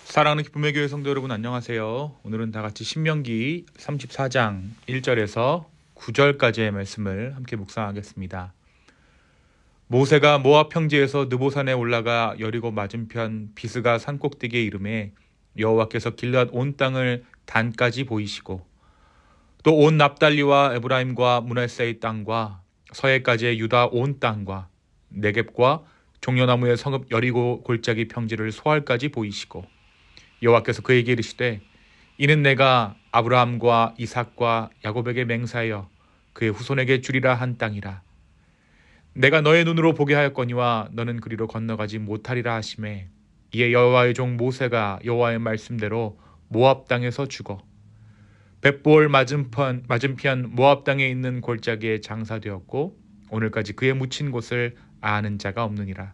사랑하는 기쁨의 교회 성도 여러분, 안녕하세요. 오늘은 다 같이 신명기 34장 1절에서 9절까지의 말씀을 함께 묵상하겠습니다. 모세가 모압 평지에서 느보산에 올라가 여리고 맞은편 비스가 산꼭대기에 이르매 여호와께서 길앗 온 땅을 단까지 보이시고 또 온 납달리와 에브라임과 므낫세의 땅과 서해까지의 유다 온 땅과 네겝과 종려나무의 성읍 여리고 골짜기 평지를 소알까지 보이시고 여호와께서 그에게 이르시되 이는 내가 아브라함과 이삭과 야곱에게 맹세하여 그의 후손에게 주리라 한 땅이라. 내가 너의 눈으로 보게 하였거니와 너는 그리로 건너가지 못하리라 하시매 이에 여호와의 종 모세가 여호와의 말씀대로 모압 땅에서 죽어 벳볼 맞은편 모압 땅에 있는 골짜기에 장사되었고 오늘까지 그의 묻힌 곳을 아는 자가 없느니라.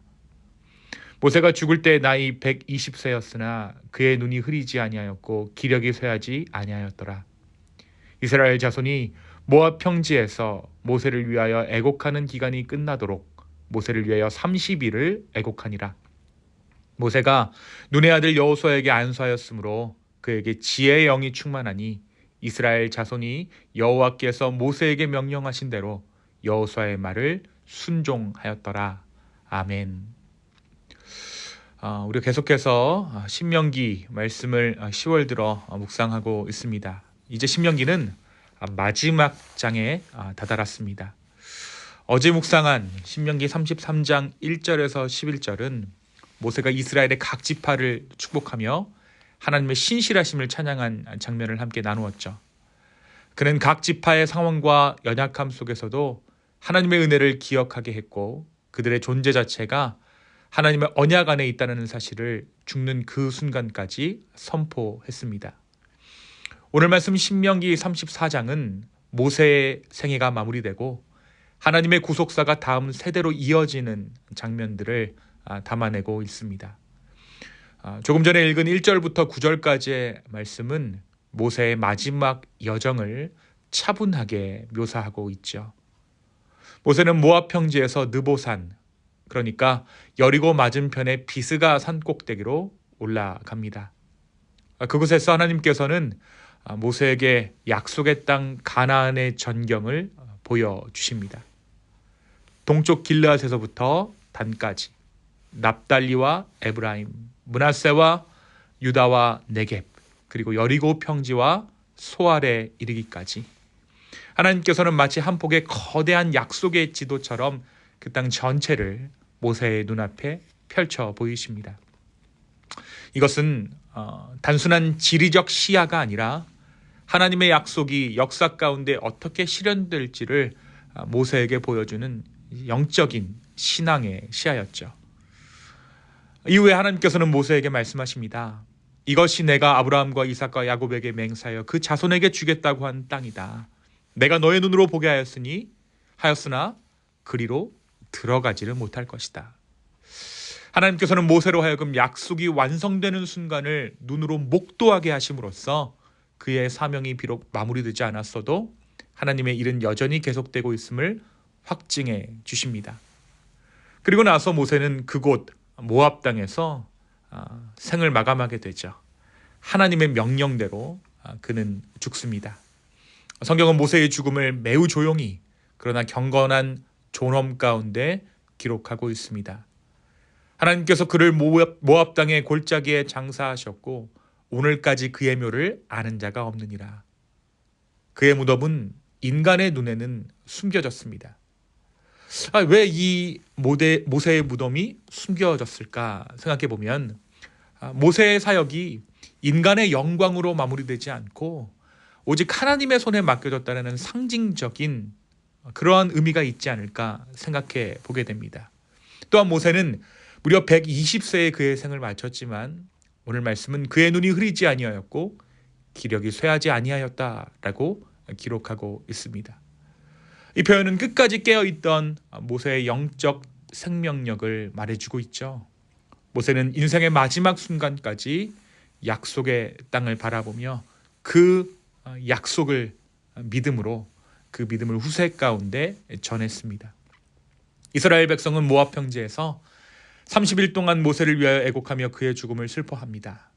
모세가 죽을 때 나이 120세였으나 그의 눈이 흐리지 아니하였고 기력이 쇠하지 아니하였더라. 이스라엘 자손이 모압 평지에서 모세를 위하여 애곡하는 기간이 끝나도록 모세를 위하여 30일을 애곡하니라. 모세가 눈의 아들 여호수아에게 안수하였으므로 그에게 지혜의 영이 충만하니 이스라엘 자손이 여호와께서 모세에게 명령하신 대로 여호수아의 말을 순종하였더라. 아멘. 우리가 계속해서 신명기 말씀을 10월 들어 묵상하고 있습니다. 이제 신명기는 마지막 장에 다다랐습니다. 어제 묵상한 신명기 33장 1절에서 11절은 모세가 이스라엘의 각 지파를 축복하며 하나님의 신실하심을 찬양한 장면을 함께 나누었죠. 그는 각 지파의 상황과 연약함 속에서도 하나님의 은혜를 기억하게 했고 그들의 존재 자체가 하나님의 언약 안에 있다는 사실을 죽는 그 순간까지 선포했습니다. 오늘 말씀 신명기 34장은 모세의 생애가 마무리되고 하나님의 구속사가 다음 세대로 이어지는 장면들을 담아내고 있습니다. 조금 전에 읽은 1절부터 9절까지의 말씀은 모세의 마지막 여정을 차분하게 묘사하고 있죠. 모세는 모압 평지에서 느보산, 그러니까 여리고 맞은편의 비스가 산꼭대기로 올라갑니다. 그곳에서 하나님께서는 모세에게 약속의 땅 가나안의 전경을 보여주십니다. 동쪽 길르앗에서부터 단까지, 납달리와 에브라임, 므낫세와 유다와 네겝, 그리고 여리고 평지와 소알에 이르기까지 하나님께서는 마치 한 폭의 거대한 약속의 지도처럼 그 땅 전체를 모세의 눈앞에 펼쳐 보이십니다. 이것은 단순한 지리적 시야가 아니라 하나님의 약속이 역사 가운데 어떻게 실현될지를 모세에게 보여주는 영적인 신앙의 시야였죠. 이후에 하나님께서는 모세에게 말씀하십니다. 이것이 내가 아브라함과 이삭과 야곱에게 맹세하여 그 자손에게 주겠다고 한 땅이다. 내가 너의 눈으로 보게 하였으나 그리로 들어가지를 못할 것이다. 하나님께서는 모세로 하여금 약속이 완성되는 순간을 눈으로 목도하게 하심으로써 그의 사명이 비록 마무리되지 않았어도 하나님의 일은 여전히 계속되고 있음을 확증해 주십니다. 그리고 나서 모세는 그곳 모압 땅에서 생을 마감하게 되죠. 하나님의 명령대로 그는 죽습니다. 성경은 모세의 죽음을 매우 조용히 그러나 경건한 존엄 가운데 기록하고 있습니다. 하나님께서 그를 모압 땅의 골짜기에 장사하셨고 오늘까지 그의 묘를 아는 자가 없느니라. 그의 무덤은 인간의 눈에는 숨겨졌습니다. 왜 이 모세의 무덤이 숨겨졌을까 생각해 보면 모세의 사역이 인간의 영광으로 마무리되지 않고 오직 하나님의 손에 맡겨졌다는 상징적인 그러한 의미가 있지 않을까 생각해 보게 됩니다. 또한 모세는 무려 120세에 그의 생을 마쳤지만 오늘 말씀은 그의 눈이 흐리지 아니하였고 기력이 쇠하지 아니하였다라고 기록하고 있습니다. 이 표현은 끝까지 깨어있던 모세의 영적 생명력을 말해주고 있죠. 모세는 인생의 마지막 순간까지 약속의 땅을 바라보며 그 약속을 믿음으로 그 믿음을 후세 가운데 전했습니다. 이스라엘 백성은 모압 평지에서 30일 동안 모세를 위하여 애곡하며 그의 죽음을 슬퍼합니다.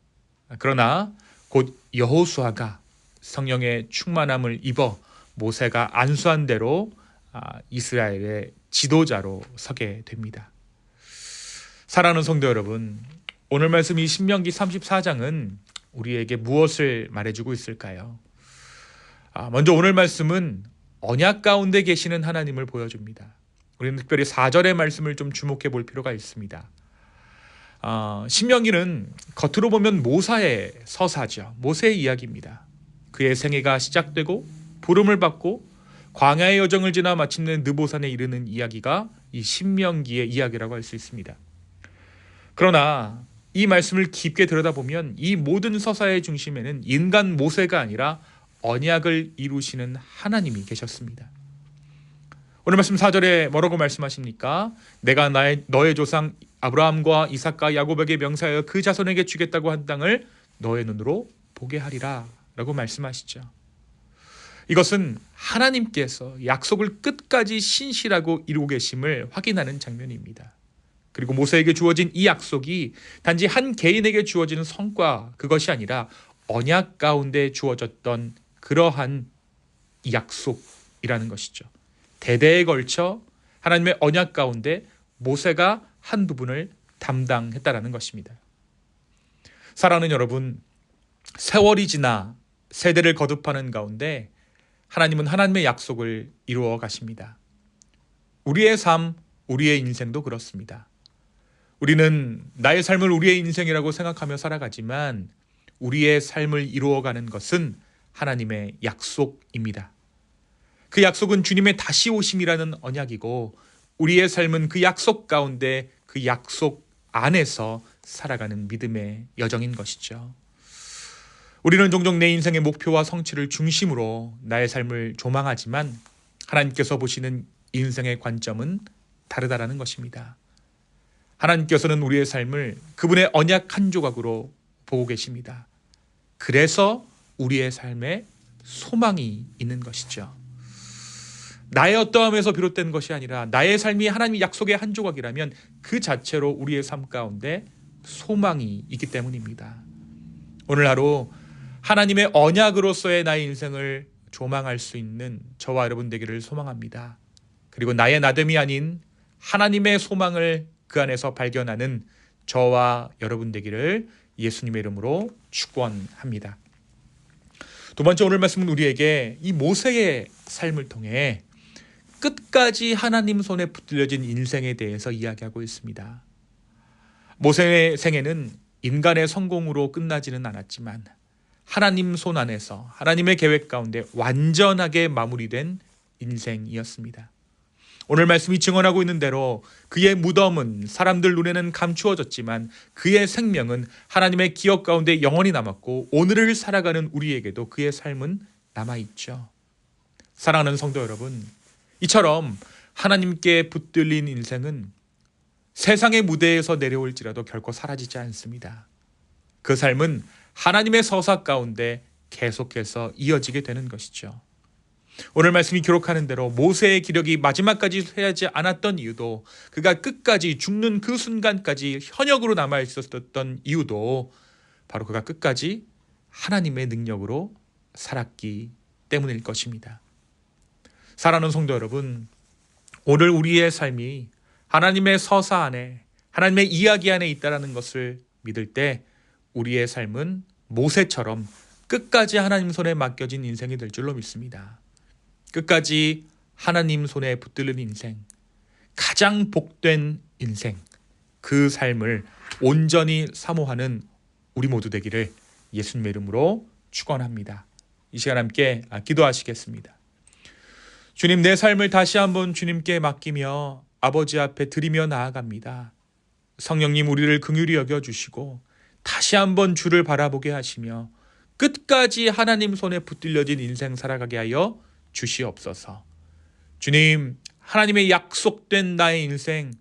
그러나 곧 여호수아가 성령의 충만함을 입어 모세가 안수한 대로 이스라엘의 지도자로 서게 됩니다. 사랑하는 성도 여러분, 오늘 말씀 이 신명기 34장은 우리에게 무엇을 말해주고 있을까요? 먼저 오늘 말씀은 언약 가운데 계시는 하나님을 보여줍니다. 우리는 특별히 4절의 말씀을 좀 주목해 볼 필요가 있습니다. 신명기는 겉으로 보면 모사의 서사죠. 모세의 이야기입니다. 그의 생애가 시작되고 부름을 받고 광야의 여정을 지나 마침내 느보산에 이르는 이야기가 이 신명기의 이야기라고 할 수 있습니다. 그러나 이 말씀을 깊게 들여다보면 이 모든 서사의 중심에는 인간 모세가 아니라 언약을 이루시는 하나님이 계셨습니다. 오늘 말씀 4절에 뭐라고 말씀하십니까? 내가 너의 조상 아브라함과 이삭과 야곱에게 명사하여 그 자손에게 주겠다고 한 땅을 너의 눈으로 보게 하리라 라고 말씀하시죠. 이것은 하나님께서 약속을 끝까지 신실하고 이루고 계심을 확인하는 장면입니다. 그리고 모세에게 주어진 이 약속이 단지 한 개인에게 주어지는 성과, 그것이 아니라 언약 가운데 주어졌던 그러한 약속이라는 것이죠. 대대에 걸쳐 하나님의 언약 가운데 모세가 한 부분을 담당했다라는 것입니다. 사랑하는 여러분, 세월이 지나 세대를 거듭하는 가운데 하나님은 하나님의 약속을 이루어 가십니다. 우리의 삶, 우리의 인생도 그렇습니다. 우리는 나의 삶을 우리의 인생이라고 생각하며 살아가지만 우리의 삶을 이루어가는 것은 하나님의 약속입니다. 그 약속은 주님의 다시 오심이라는 언약이고 우리의 삶은 그 약속 가운데 그 약속 안에서 살아가는 믿음의 여정인 것이죠. 우리는 종종 내 인생의 목표와 성취를 중심으로 나의 삶을 조망하지만 하나님께서 보시는 인생의 관점은 다르다라는 것입니다. 하나님께서는 우리의 삶을 그분의 언약 한 조각으로 보고 계십니다. 그래서 우리의 삶에 소망이 있는 것이죠. 나의 어떠함에서 비롯된 것이 아니라 나의 삶이 하나님의 약속의 한 조각이라면 그 자체로 우리의 삶 가운데 소망이 있기 때문입니다. 오늘 하루 하나님의 언약으로서의 나의 인생을 조망할 수 있는 저와 여러분 되기를 소망합니다. 그리고 나의 나됨이 아닌 하나님의 소망을 그 안에서 발견하는 저와 여러분 되기를 예수님의 이름으로 축원합니다. 두 번째 오늘 말씀은 우리에게 이 모세의 삶을 통해 끝까지 하나님 손에 붙들려진 인생에 대해서 이야기하고 있습니다. 모세의 생애는 인간의 성공으로 끝나지는 않았지만 하나님 손 안에서 하나님의 계획 가운데 완전하게 마무리된 인생이었습니다. 오늘 말씀이 증언하고 있는 대로 그의 무덤은 사람들 눈에는 감추어졌지만 그의 생명은 하나님의 기억 가운데 영원히 남았고 오늘을 살아가는 우리에게도 그의 삶은 남아있죠. 사랑하는 성도 여러분, 이처럼 하나님께 붙들린 인생은 세상의 무대에서 내려올지라도 결코 사라지지 않습니다. 그 삶은 하나님의 서사 가운데 계속해서 이어지게 되는 것이죠. 오늘 말씀이 기록하는 대로 모세의 기력이 마지막까지 쇠하지 않았던 이유도, 그가 끝까지 죽는 그 순간까지 현역으로 남아 있었던 이유도 바로 그가 끝까지 하나님의 능력으로 살았기 때문일 것입니다. 사랑하는 성도 여러분, 오늘 우리의 삶이 하나님의 서사 안에, 하나님의 이야기 안에 있다는 것을 믿을 때 우리의 삶은 모세처럼 끝까지 하나님 손에 맡겨진 인생이 될 줄로 믿습니다. 끝까지 하나님 손에 붙들린 인생, 가장 복된 인생, 그 삶을 온전히 사모하는 우리 모두 되기를 예수님의 이름으로 축원합니다. 이 시간 함께 기도하시겠습니다. 주님, 내 삶을 다시 한번 주님께 맡기며 아버지 앞에 드리며 나아갑니다. 성령님, 우리를 긍휼히 여겨주시고 다시 한번 주를 바라보게 하시며 끝까지 하나님 손에 붙들려진 인생 살아가게 하여 주시옵소서. 주님, 하나님의 약속된 나의 인생,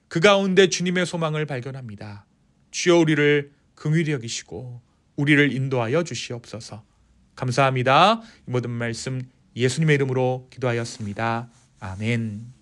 그 가운데 주님의 소망을 발견합니다. 주여, 우리를 긍휼히 여기시고 우리를 인도하여 주시옵소서. 감사합니다. 이 모든 말씀 예수님의 이름으로 기도하였습니다. 아멘.